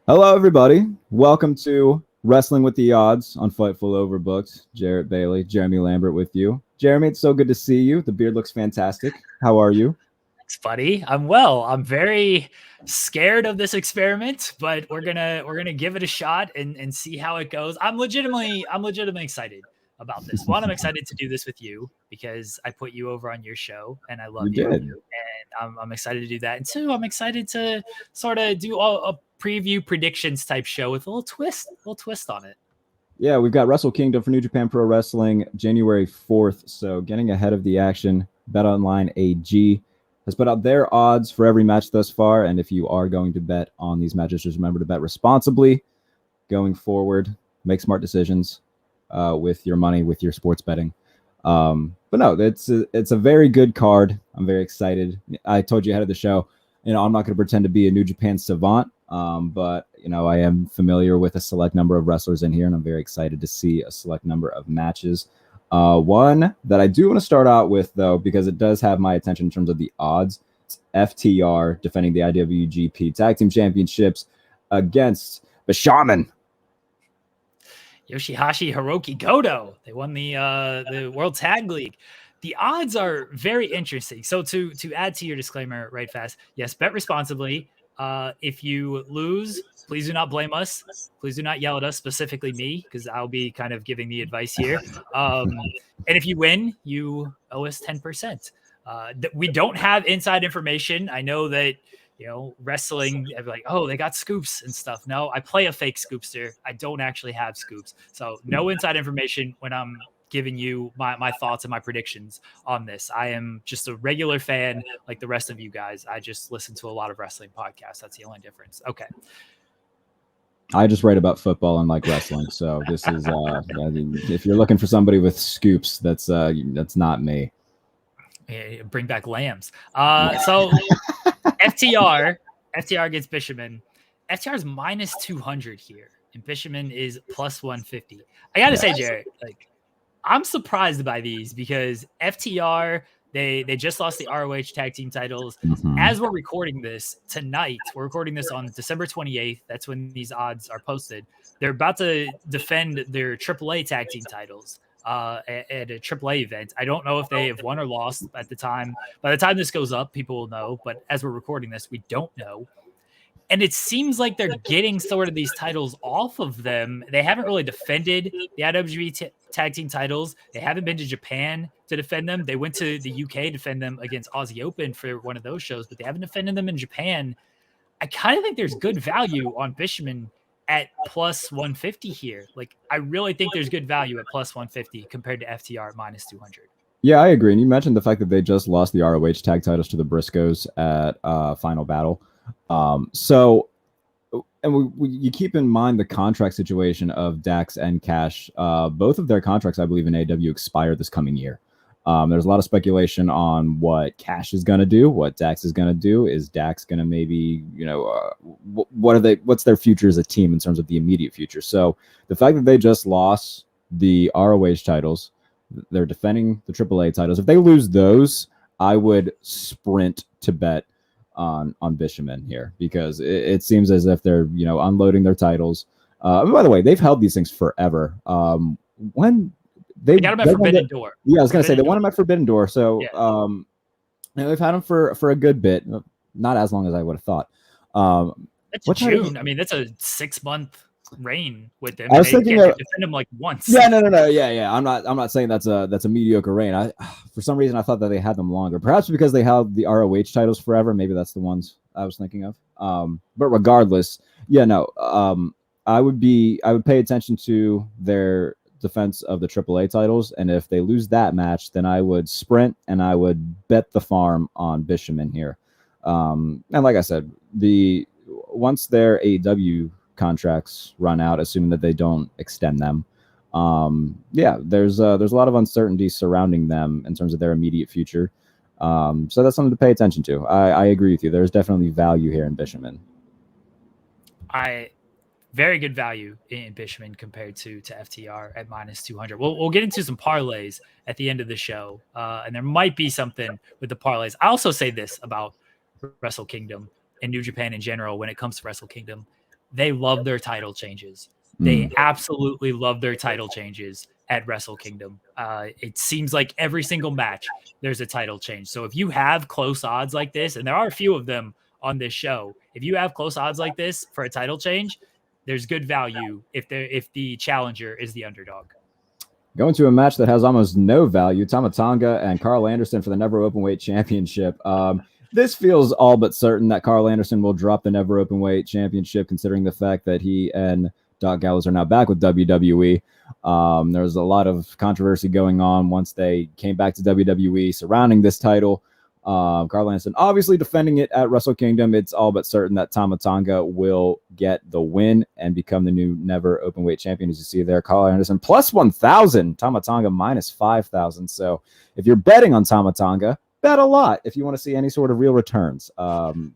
Hello, everybody. Welcome to Wrestling with the Odds on Fightful Overbooked. Jarrett Bailey, Jeremy Lambert with you. Jeremy, it's so good to see you. The beard looks fantastic. How are you? Thanks, buddy. I'm well. I'm very scared of this experiment, but we're gonna give it a shot and see how it goes. I'm legitimately excited about this. One, I'm excited to do this with you because I put you over on your show and I love you. did. And I'm excited to do that. And two, I'm excited to sort of do a preview predictions type show with a little twist on it. Yeah, we've got Wrestle Kingdom for New Japan Pro Wrestling January 4th. So getting ahead of the action, BetOnline AG has put out their odds for every match thus far. And if you are going to bet on these matches, just remember to bet responsibly going forward. Make smart decisions with your money, with your sports betting. But no, it's a very good card. I'm very excited. I told you ahead of the show, I'm not going to pretend to be a New Japan savant, but I am familiar with a select number of wrestlers in here, and I'm very excited to see a select number of matches. One that I do want to start out with, though, because it does have my attention in terms of the odds. It's FTR defending the IWGP Tag Team Championships against the Shaman. Yoshihashi, HIROOKI, GOTO. They won the World Tag League. The odds are very interesting. So to add to your disclaimer right fast, yes, bet responsibly. If you lose, please do not blame us. Please do not yell at us, specifically me, because I'll be kind of giving the advice here. And if you win, you owe us 10%. We don't have inside information. I know that wrestling, like, oh, they got scoops and stuff. No, I play a fake scoopster. I don't actually have scoops. So no inside information when I'm giving you my thoughts and my predictions on this. I am just a regular fan like the rest of you guys. I just listen to a lot of wrestling podcasts. That's the only difference. Okay. I just write about football and like wrestling. So this is, if you're looking for somebody with scoops, that's not me. Bring back lambs. So FTR against Bishamon. FTR is minus 200 here, and Bishamon is plus 150. I gotta say, Jarrett, like, I'm surprised by these because FTR, they just lost the ROH tag team titles. Mm-hmm. As we're recording this tonight, we're recording this on December 28th. That's when these odds are posted. They're about to defend their AAA tag team titles at a AAA event. I don't know if they have won or lost at the time. By the time this goes up, people will know. But as we're recording this, we don't know. And it seems like they're getting sort of these titles off of them. They haven't really defended the IWGP tag team titles. They haven't been to Japan to defend them. They went to the UK to defend them against Aussie Open for one of those shows, but they haven't defended them in Japan. I kind of think there's good value on Bishamon at plus 150 here. Like, I really think there's good value at plus 150 compared to FTR at minus 200. Yeah, I agree. And you mentioned the fact that they just lost the ROH tag titles to the Briscoes at Final Battle. You keep in mind the contract situation of Dax and Cash. Both of their contracts, I believe, in AEW expire this coming year. There's a lot of speculation on what Cash is going to do, what Dax is going to do. Is Dax going to maybe, what's their future as a team in terms of the immediate future? So the fact that they just lost the ROH titles, they're defending the AAA titles. If they lose those, I would sprint to bet on Bishamon here because it seems as if they're unloading their titles. By the way, they've held these things forever. When they got them at Forbidden Door. Yeah, I was gonna say they won them at Forbidden Door. So they've had them for a good bit, not as long as I would have thought. That's June. I mean, that's a 6-month reign with them. I was thinking defend them like once. Yeah, no. Yeah. I'm not saying that's a mediocre reign. For some reason I thought that they had them longer. Perhaps because they held the ROH titles forever. Maybe that's the ones I was thinking of. But regardless, I would pay attention to their defense of the AAA titles, and if they lose that match, then I would sprint and I would bet the farm on Bishamon here. And like I said, once their AEW contracts run out, assuming that they don't extend them, there's a lot of uncertainty surrounding them in terms of their immediate future. So that's something to pay attention to. I agree with you. There's definitely value here in Bishamon. Very good value in Bishamon compared to FTR at minus 200. We'll get into some parlays at the end of the show, and there might be something with the parlays. I also say this about Wrestle Kingdom and New Japan in general when it comes to Wrestle Kingdom. they love their title changes. They absolutely love their title changes at Wrestle Kingdom. It seems like every single match there's a title change. So if you have close odds like this, and there are a few of them on this show, if you have close odds like this for a title change, there's good value if the challenger is the underdog. Going to a match that has almost no value, Tama Tonga and Carl Anderson for the Never Openweight Championship. This feels all but certain that Carl Anderson will drop the Never Openweight Championship, considering the fact that he and Doc Gallows are now back with WWE. There was a lot of controversy going on once they came back to WWE surrounding this title. Carl Anderson obviously defending it at Wrestle Kingdom. It's all but certain that Tama Tonga will get the win and become the new Never Openweight Champion. As you see there, Carl Anderson plus 1,000, Tama Tonga minus 5,000. So if you're betting on Tama Tonga, bet a lot if you want to see any sort of real returns.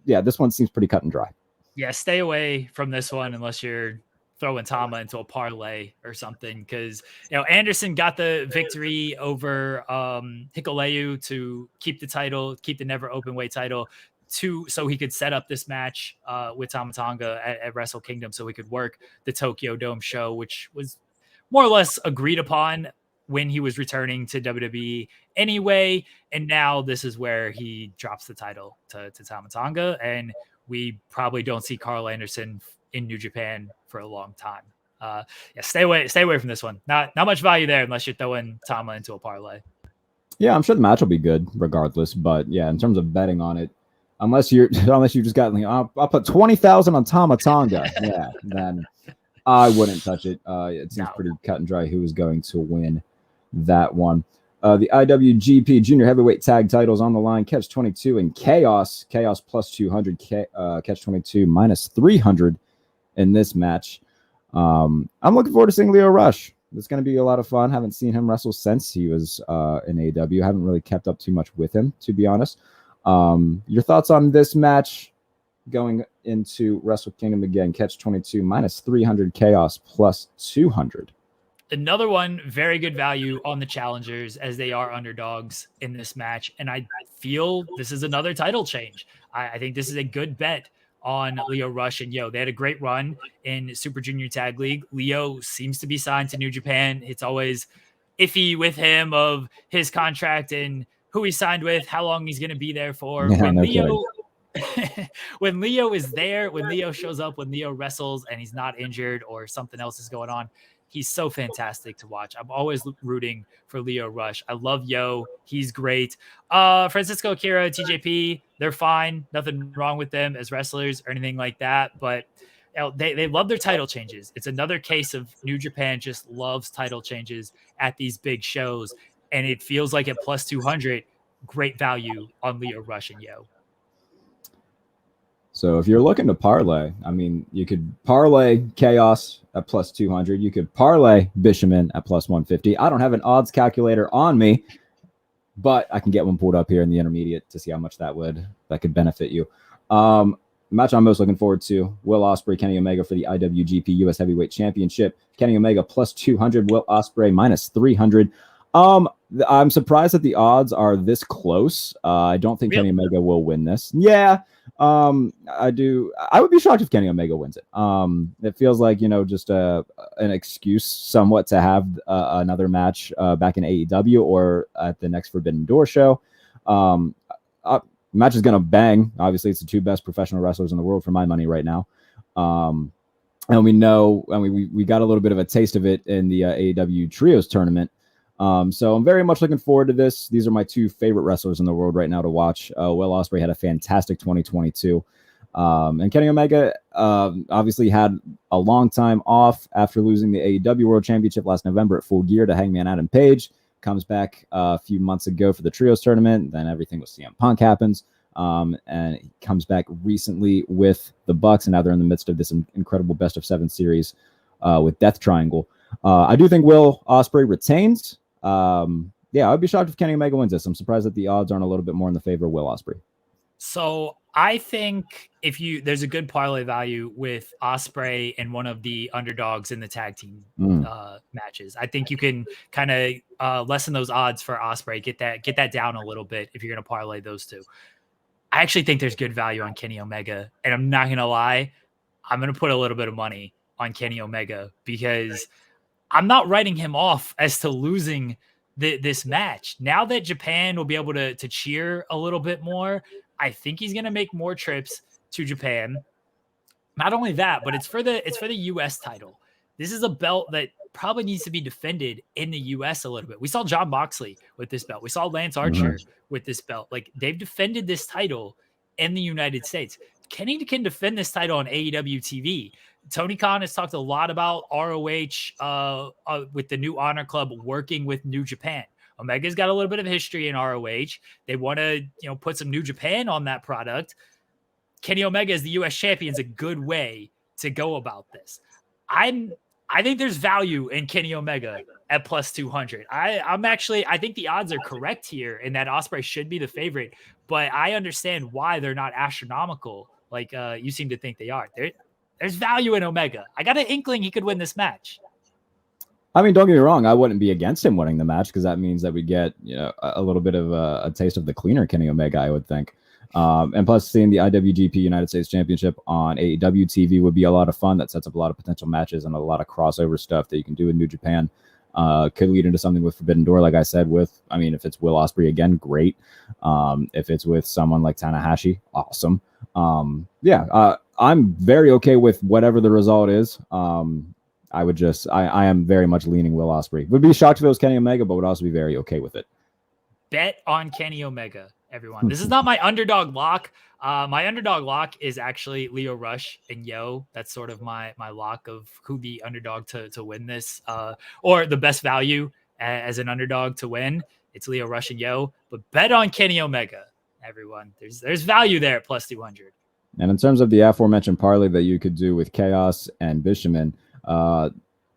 This one seems pretty cut and dry. Yeah, stay away from this one unless you're throwing Tama into a parlay or something, because Anderson got the victory over Hikuleu to keep the title, keep the Never Openweight title, so he could set up this match with Tama Tonga at Wrestle Kingdom, so he could work the Tokyo Dome show, which was more or less agreed upon when he was returning to WWE anyway. And now this is where he drops the title to Tama Tonga, and we probably don't see Carl Anderson in New Japan for a long time. Stay away from this one. Not much value there unless you're throwing Tama into a parlay. Yeah, I'm sure the match will be good regardless, but yeah, in terms of betting on it, unless you just got, I'll put 20,000 on Tama Tonga. Yeah, then I wouldn't touch it. It seems pretty cut and dry who is going to win that one. The IWGP Junior Heavyweight Tag titles on the line. Catch 22 and Chaos plus 200. Catch 22 minus 300 in this match. I'm looking forward to seeing Lio Rush. It's going to be a lot of fun. Haven't seen him wrestle since he was in AEW. Haven't really kept up too much with him, to be honest. Your thoughts on this match going into Wrestle Kingdom again? Catch 22 minus 300, Chaos plus 200. Another one, very good value on the challengers as they are underdogs in this match. And I feel this is another title change. I think this is a good bet on Lio Rush and Yo. They had a great run in Super Junior Tag League. Lio seems to be signed to New Japan. It's always iffy with him of his contract and who he signed with, how long he's going to be there for. Yeah, When Lio is there, when Lio shows up, when Lio wrestles and he's not injured or something else is going on, he's so fantastic to watch. I'm always rooting for Lio Rush. I love Yo. He's great. Francisco Akira, TJP, they're fine. Nothing wrong with them as wrestlers or anything like that. But they love their title changes. It's another case of New Japan just loves title changes at these big shows. And it feels like at plus 200, great value on Lio Rush and Yo. So if you're looking to parlay, I mean, you could parlay Chaos at plus 200. You could parlay Bishamon at plus 150. I don't have an odds calculator on me, but I can get one pulled up here in the intermediate to see how much that could benefit you. Match I'm most looking forward to, Will Ospreay, Kenny Omega for the IWGP US Heavyweight Championship. Kenny Omega plus 200, Will Ospreay minus 300. I'm surprised that the odds are this close. I don't think Kenny Omega will win this. Yeah. I would be shocked if Kenny Omega wins it. It feels like, just an excuse somewhat to have another match back in AEW or at the next Forbidden Door show. Match is going to bang. Obviously, it's the two best professional wrestlers in the world for my money right now. And we know, we got a little bit of a taste of it in the AEW Trios tournament. So I'm very much looking forward to this. These are my two favorite wrestlers in the world right now to watch. Will Ospreay had a fantastic 2022. And Kenny Omega obviously had a long time off after losing the AEW World Championship last November at Full Gear to Hangman Adam Page. Comes back a few months ago for the Trios tournament. Then everything with CM Punk happens. And he comes back recently with the Bucks, and now they're in the midst of this incredible best of 7 series with Death Triangle. I do think Will Ospreay retains. I'd be shocked if Kenny Omega wins this. I'm surprised that the odds aren't a little bit more in the favor of Will Ospreay. So I think there's a good parlay value with Ospreay and one of the underdogs in the tag team matches. I think you can kind of lessen those odds for Ospreay, get that down a little bit if you're going to parlay those two. I actually think there's good value on Kenny Omega, and I'm not going to lie. I'm going to put a little bit of money on Kenny Omega because I'm not writing him off as to losing this match. Now that Japan will be able to cheer a little bit more, I think he's going to make more trips to Japan. Not only that, but it's for the US title. This is a belt that probably needs to be defended in the US a little bit. We saw Jon Moxley with this belt. We saw Lance Archer with this belt. Like, they've defended this title in the United States. Kenny can defend this title on AEW TV. Tony Khan has talked a lot about ROH with the New Honor Club working with New Japan. Omega's got a little bit of history in ROH. They want to, put some New Japan on that product. Kenny Omega as the US champion is a good way to go about this. I think there's value in Kenny Omega at plus 200. I think the odds are correct here and that Ospreay should be the favorite, but I understand why they're not astronomical like you seem to think they are. There's value in Omega. I got an inkling he could win this match. I mean, don't get me wrong. I wouldn't be against him winning the match because that means that we get a little bit of a taste of the cleaner Kenny Omega, I would think. And plus, seeing the IWGP United States Championship on AEW TV would be a lot of fun. That sets up a lot of potential matches and a lot of crossover stuff that you can do in New Japan. Could lead into something with Forbidden Door, like I said. If it's Will Ospreay again, great. If it's with someone like Tanahashi, awesome. I'm very okay with whatever the result is. I am very much leaning Will Ospreay. Would be shocked if it was Kenny Omega, but would also be very okay with it. Bet on Kenny Omega, everyone. This is not my underdog lock. My underdog lock is actually Lio Rush and Yo. That's sort of my lock of who the underdog to win this, or the best value as an underdog to win. It's Lio Rush and Yo. But bet on Kenny Omega, everyone. There's value there at plus 200. And in terms of the aforementioned parlay that you could do with Chaos and Bishamon,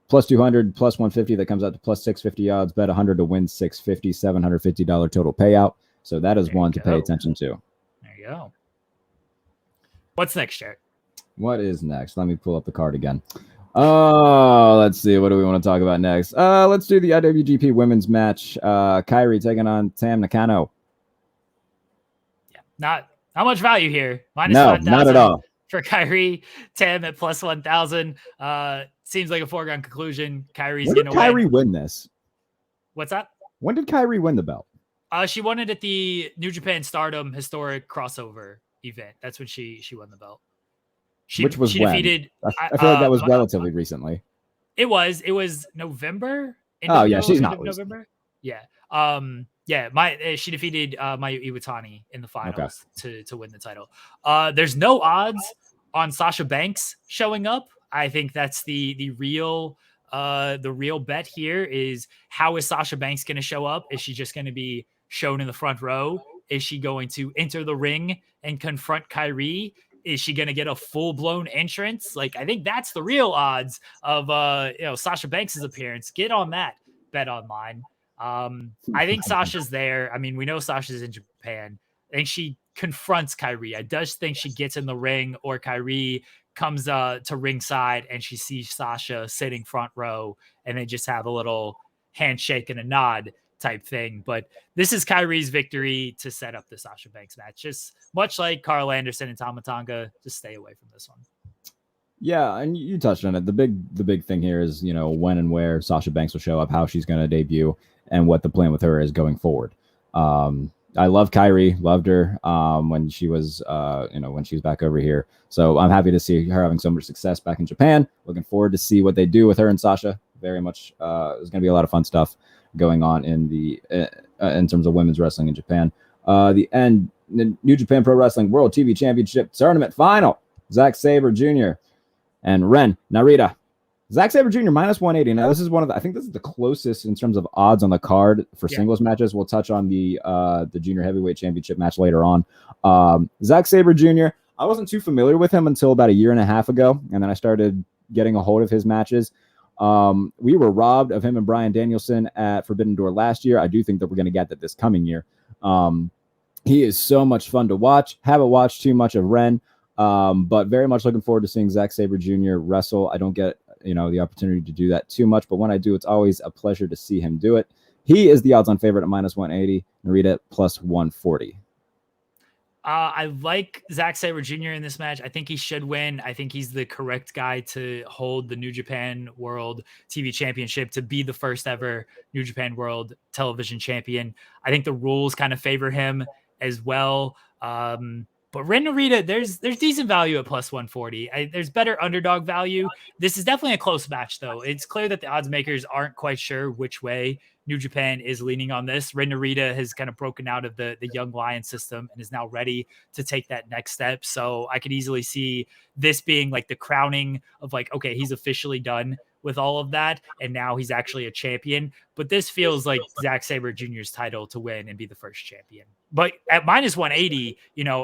plus 200, plus 150, that comes out to plus 650 odds. Bet 100 to win 650, $750 total payout. So that is one to pay attention to. There you go. What's next, Jarrett? What is next? Let me pull up the card again. Oh, let's see. What do we want to talk about next? Let's do the IWGP women's match. Kairi taking on Tam Nakano. Yeah, not much value here. Minus no, 1,000 not at all. For Kairi. Tam at plus 1,000. Seems like a foregone conclusion. Kairi's going to win. Kairi win this? What's that? When did Kairi win the belt? She won it at the New Japan Stardom historic crossover event. That's when she won the belt. Which was when? Defeated. I feel like that was relatively recently. It was November. She's not November. Yeah. She defeated Mayu Iwatani in the finals to win the title. There's no odds on Sasha Banks showing up. I think that's the real bet here is how is Sasha Banks going to show up? Is she just going to be shown in the front row? Is she going to enter the ring and confront Kairi? Is she going to get a full-blown entrance? Like, I think that's the real odds of Sasha Banks' appearance. Get on that bet online. I think Sasha's there. I mean, we know Sasha's in Japan. I think she confronts Kairi. I just think she gets in the ring, or Kairi comes to ringside and she sees Sasha sitting front row and they just have a little handshake and a nod type thing. But this is Kairi's victory to set up the Sasha Banks match. Just much like Carl Anderson and Tama Tonga, just stay away from this one. Yeah, and you touched on it. The big thing here is, when and where Sasha Banks will show up, how she's going to debut, and what the plan with her is going forward. I love Kairi, loved her when she was, when she was back over here. So I'm happy to see her having so much success back in Japan. Looking forward to see what they do with her and Sasha. Very much, there's going to be a lot of fun stuff going on in terms of women's wrestling in Japan. The New Japan Pro Wrestling World TV Championship Tournament Final. Zack Sabre Jr. and Ren Narita. Zack Sabre Jr. minus 180. Now, this is I think this is the closest in terms of odds on the card for singles matches. We'll touch on the Junior Heavyweight Championship match later on. Zack Sabre Jr., I wasn't too familiar with him until about a year and a half ago, and then I started getting a hold of his matches. We were robbed of him and Bryan Danielson at Forbidden Door last year. I do think that we're going to get that this coming year. He is so much fun to watch. Haven't watched too much of Ren, but very much looking forward to seeing Zack Sabre Jr. wrestle. I don't get the opportunity to do that too much, but when I do, it's always a pleasure to see him do it. He is the odds-on favorite at minus 180. Narita plus 140. I like Zack Sabre Jr. in this match. I think he should win. I think he's the correct guy to hold the New Japan World TV Championship, to be the first ever New Japan World Television Champion. I think the rules kind of favor him as well. But Ren Narita, there's decent value at plus 140. There's better underdog value. This is definitely a close match, though. It's clear that the odds makers aren't quite sure which way New Japan is leaning on this. Ren Narita has kind of broken out of the Young Lion system and is now ready to take that next step. So I could easily see this being like the crowning of like, okay, he's officially done with all of that, and now he's actually a champion. But this feels like Zack Sabre Jr.'s title to win and be the first champion. But at minus 180,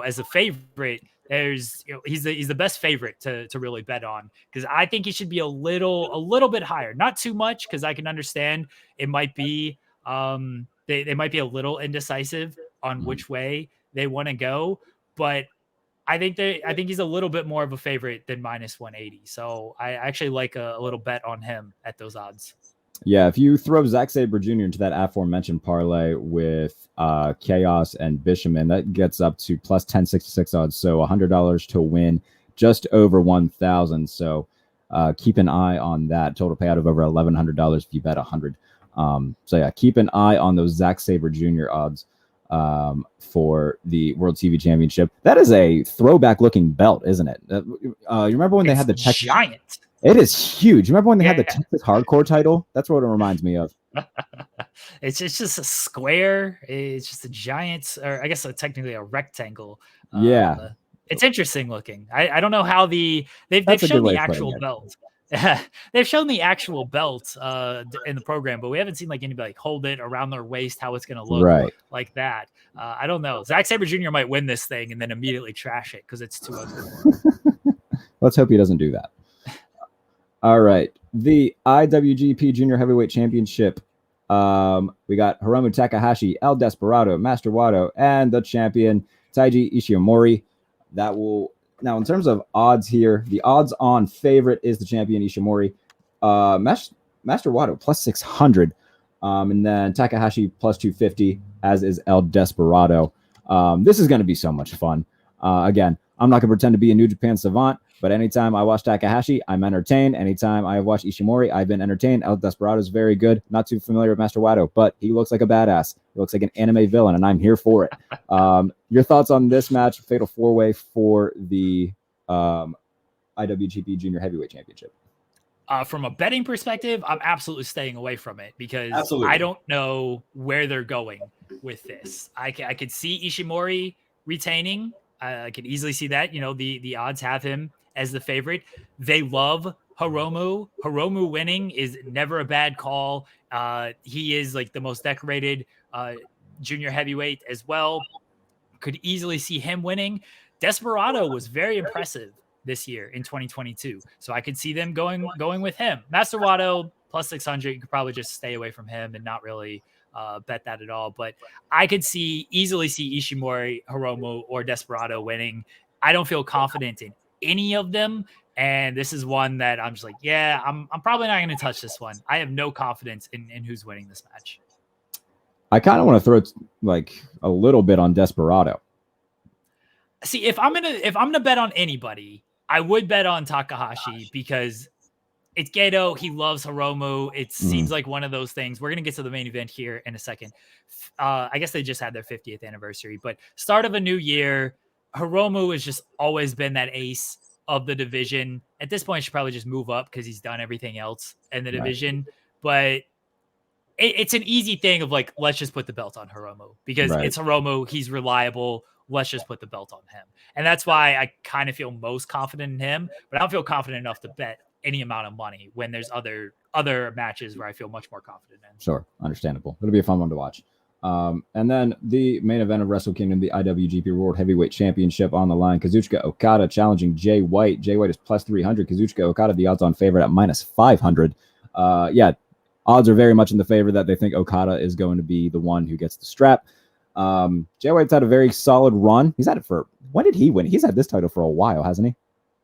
as a favorite, there's he's the best favorite to really bet on, because I think he should be a little bit higher, not too much, because I can understand it might be they might be a little indecisive on which way they want to go, but I think he's a little bit more of a favorite than minus 180. So I actually like a little bet on him at those odds. Yeah, if you throw Zack Sabre Jr. into that aforementioned parlay with Chaos and Bishamon, that gets up to plus 1066 odds. So $100 to win, just over 1,000. So keep an eye on that. Total payout of over $1,100 if you bet 100. So yeah, keep an eye on those Zack Sabre Jr. odds for the World TV Championship. That is a throwback looking belt, isn't it? You remember when they had the giant? It is huge. You remember when they had the Texas Hardcore title? That's what it reminds me of. It's just a square. It's just a giant, or I guess technically a rectangle. Yeah. It's interesting looking. I don't know how they've shown the actual belt. They've shown the actual belt in the program, but we haven't seen like anybody like hold it around their waist, how it's going to look like that. I don't know. Zack Sabre Jr. might win this thing and then immediately trash it because it's too ugly. Let's hope he doesn't do that. All right. The IWGP Junior Heavyweight Championship. We got Hiromu Takahashi, El Desperado, Master Wato, and the champion Taiji Ishimori. Now, in terms of odds here, the odds on favorite is the champion Ishimori. Master Wato plus 600. And then Takahashi plus 250, as is El Desperado. This is going to be so much fun. Again, I'm not going to pretend to be a New Japan savant, but anytime I watch Takahashi, I'm entertained. Anytime I watch Ishimori, I've been entertained. El Desperado is very good. Not too familiar with Master Wato, but he looks like a badass. He looks like an anime villain, and I'm here for it. Your thoughts on this match, Fatal 4-Way for the IWGP Junior Heavyweight Championship? From a betting perspective, I'm absolutely staying away from it because I don't know where they're going with this. I could see Ishimori retaining. I could easily see that. The odds have him as the favorite. They love Hiromu. Hiromu winning is never a bad call. He is like the most decorated junior heavyweight as well. Could easily see him winning. Desperado was very impressive this year in 2022. So I could see them going with him. Master Wato plus 600. You could probably just stay away from him and not really bet that at all. But I could easily see Ishimori, Hiromu, or Desperado winning. I don't feel confident in any of them. And this is one that I'm just like, yeah, I'm probably not going to touch this one. I have no confidence in who's winning this match. I kind of want to throw like a little bit on Desperado. See, if I'm gonna bet on anybody, I would bet on Takahashi because it's GOTO. He loves Hiromu. It seems like one of those things. We're going to get to the main event here in a second. I guess they just had their 50th anniversary, but start of a new year. Hiromu has just always been that ace of the division. At this point, he should probably just move up because he's done everything else in the division. But it's an easy thing of like, let's just put the belt on Hiromu because it's Hiromu. He's reliable. Let's just put the belt on him. And that's why I kind of feel most confident in him, but I don't feel confident enough to bet any amount of money when there's other matches where I feel much more confident in. Sure. Understandable. It'll be a fun one to watch. And then the main event of Wrestle Kingdom, the IWGP World Heavyweight Championship on the line. Kazuchika Okada challenging Jay White. Jay White is plus 300. Kazuchika Okada, the odds on favorite at minus 500. Odds are very much in the favor that they think Okada is going to be the one who gets the strap. Jay White's had a very solid run. He's had it for, when did he win? He's had this title for a while, hasn't he?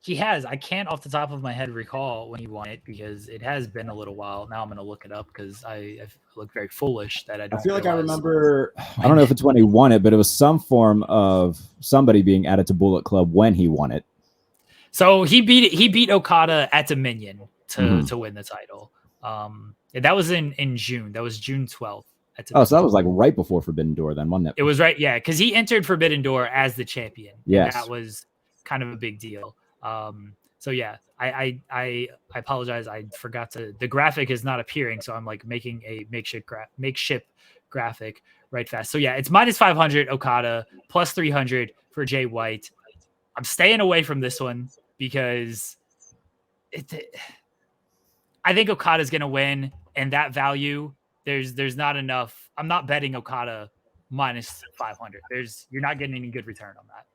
He has. I can't off the top of my head recall when he won it because it has been a little while. Now I'm going to look it up because I look very foolish that I don't. I feel like I remember. I don't know if it's when he won it, but it was some form of somebody being added to Bullet Club when he won it. So he beat Okada at Dominion to win the title. That was in June. That was June 12th. Oh, so that was like right before Forbidden Door then, wasn't it? It was right, yeah, because he entered Forbidden Door as the champion. Yes. That was kind of a big deal. So yeah, I apologize. I forgot the graphic is not appearing, so I'm like making a makeshift graphic right fast. So yeah, it's minus 500 Okada, plus 300 for Jay White. I'm staying away from this one because I think Okada's going to win, and that value, there's not enough. I'm not betting Okada minus 500. You're not getting any good return on that.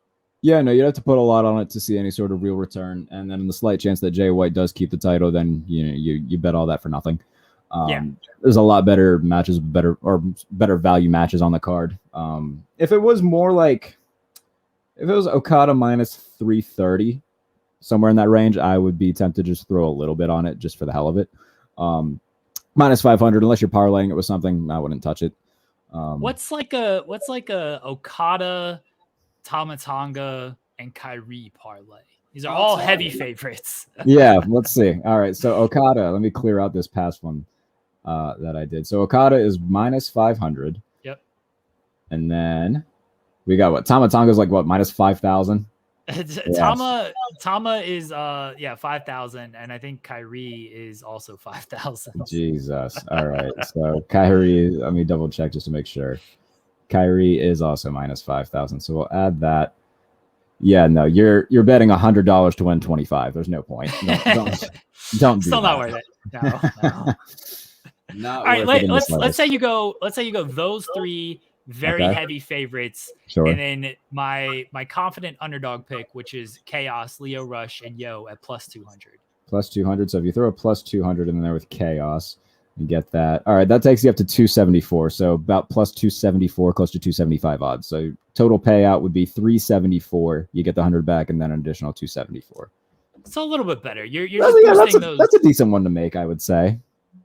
Yeah, no, you'd have to put a lot on it to see any sort of real return. And then in the slight chance that Jay White does keep the title, then you bet all that for nothing. There's a lot better matches, better value matches on the card. If it was Okada minus 330, somewhere in that range, I would be tempted to just throw a little bit on it just for the hell of it. Minus 500, unless you're parlaying it with something, I wouldn't touch it. What's like a Okada, Tama Tonga, and Kyrie parlay? These are all heavy favorites. Yeah, let's see. All right, so Okada, let me clear out this past one that I did. So Okada is minus 500. Yep. And then we got what? Tama Tonga is like what? Minus 5,000. Tama is 5,000, and I think Kyrie is also 5,000. Jesus. All right. So Kyrie, let me double check just to make sure. Kyrie is also minus 5,000. So we'll add that. Yeah, no, you're betting $100 to win 25. There's no point. Don't do Still that. Not worth it. No. All right, let's say you go those three very heavy favorites. Sure. And then my confident underdog pick, which is Chaos, Leo Rush, and Yo at plus 200. Plus 200. So if you throw a plus 200 in there with Chaos, you get that. All right, that takes you up to 274. So about plus 274, close to 275 odds. So total payout would be 374. You get the 100 back, and then an additional 274. It's a little bit better. That's a decent one to make, I would say.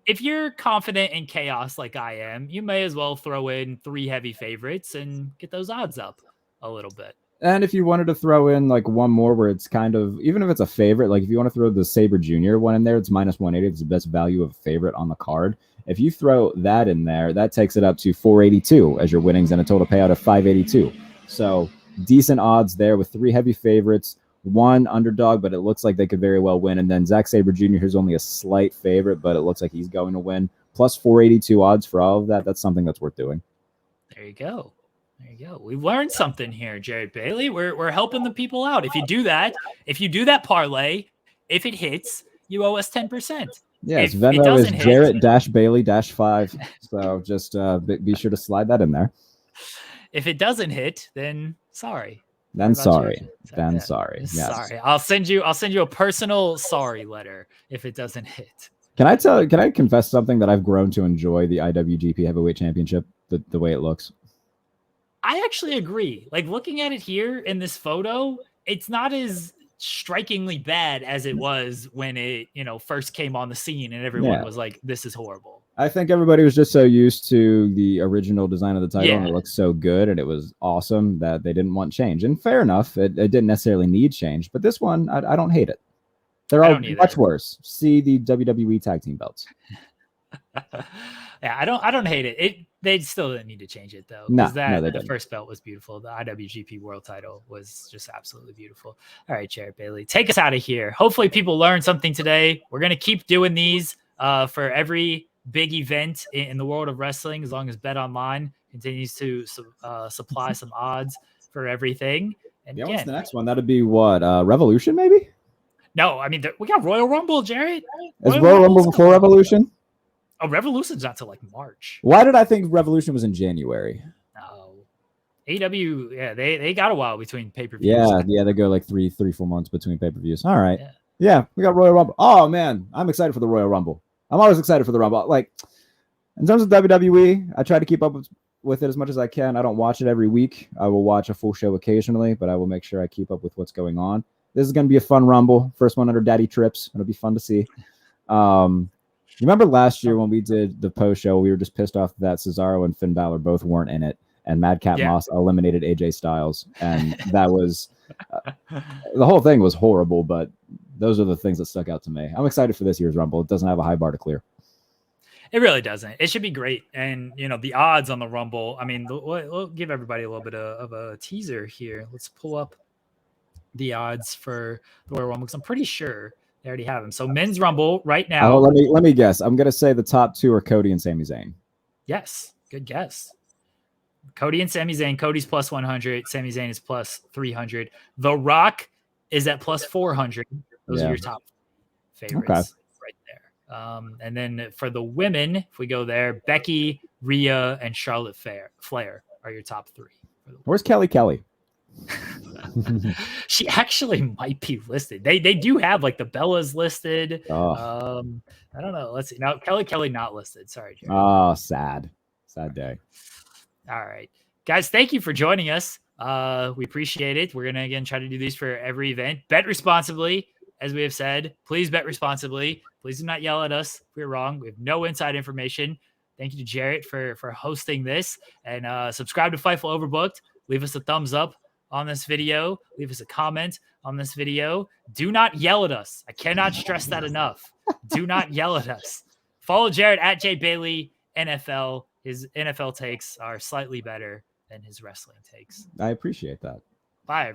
If you're confident in Chaos like I am, you may as well throw in three heavy favorites and get those odds up a little bit. And if you wanted to throw in like one more where it's kind of, even if it's a favorite, like if you want to throw the Sabre Jr. one in there, it's minus 180. It's the best value of a favorite on the card. If you throw that in there, that takes it up to 482 as your winnings and a total payout of 582. So decent odds there with three heavy favorites, one underdog, but it looks like they could very well win. And then Zack Sabre Jr., who's only a slight favorite, but it looks like he's going to win. Plus 482 odds for all of that. That's something that's worth doing. There you go. There you go. We've learned something here, Jarrett Bailey. We're helping the people out. If you do that parlay, if it hits, you owe us 10%. Yes, Venmo is Jarrett-Bailey-5. So just be sure to slide that in there. If it doesn't hit, then sorry. Sorry. Yes. Sorry. I'll send you a personal sorry letter if it doesn't hit. Can I confess something that I've grown to enjoy the IWGP Heavyweight Championship, the way it looks? I actually agree. Like looking at it here in this photo, it's not as strikingly bad as it was when it, first came on the scene and everyone was like, this is horrible. I think everybody was just so used to the original design of the title and it looked so good and it was awesome that they didn't want change. And fair enough, it didn't necessarily need change, but this one, I don't hate it. They're all much worse. See the WWE tag team belts. Yeah, I don't hate it. They still didn't need to change it though. No, the first belt was beautiful. The IWGP World Title was just absolutely beautiful. All right, Jarrett Bailey, take us out of here. Hopefully, people learned something today. We're gonna keep doing these for every big event in the world of wrestling, as long as Bet Online continues to supply some odds for everything. And what's the next one? That'd be what? Revolution, maybe? No, I mean we got Royal Rumble, Jarrett. Is Royal Rumble before Revolution? Oh, Revolution's not till like March. Why did I think Revolution was in January? No. AEW, they got a while between pay-per-views. Yeah, they go like 3-4 months between pay-per-views. All right. Yeah, we got Royal Rumble. Oh man, I'm excited for the Royal Rumble. I'm always excited for the Rumble. Like in terms of WWE, I try to keep up with it as much as I can. I don't watch it every week. I will watch a full show occasionally, but I will make sure I keep up with what's going on. This is going to be a fun Rumble. First one under Daddy Trips. It'll be fun to see. You remember last year when we did the post show, we were just pissed off that Cesaro and Finn Balor both weren't in it, and Madcap Moss eliminated AJ Styles, and that was the whole thing was horrible. But those are the things that stuck out to me. I'm excited for this year's Rumble. It doesn't have a high bar to clear. It really doesn't. It should be great. And, you know, the odds on the Rumble, I mean, we'll give everybody a little bit of a teaser here. Let's pull up the odds for the Royal Rumble because I'm pretty sure they already have them. So men's Rumble right now. Let me guess. I'm going to say the top two are Cody and Sami Zayn. Yes. Good guess. Cody and Sami Zayn. Cody's plus 100. Sami Zayn is plus 300. The Rock is at plus 400. Those are your top favorites right there. And then for the women, if we go there, Becky, Rhea, and Charlotte Flair are your top three. Where's Kelly? She actually might be listed. They do have like the Bellas listed. I don't know. Let's see. Now Kelly not listed. Sorry, Jared. Oh, sad day. All right, guys. Thank you for joining us. We appreciate it. We're gonna again try to do these for every event. Bet responsibly, as we have said. Please bet responsibly. Please do not yell at us if we're wrong. We have no inside information. Thank you to Jarrett for hosting this, and subscribe to Fightful Overbooked. Leave us a thumbs up on this video. Leave us a comment on this video. Do not yell at us. I cannot stress that enough. Do not yell at us. Follow Jarrett at J Bailey NFL. His NFL takes are slightly better than his wrestling takes. I appreciate that. Bye.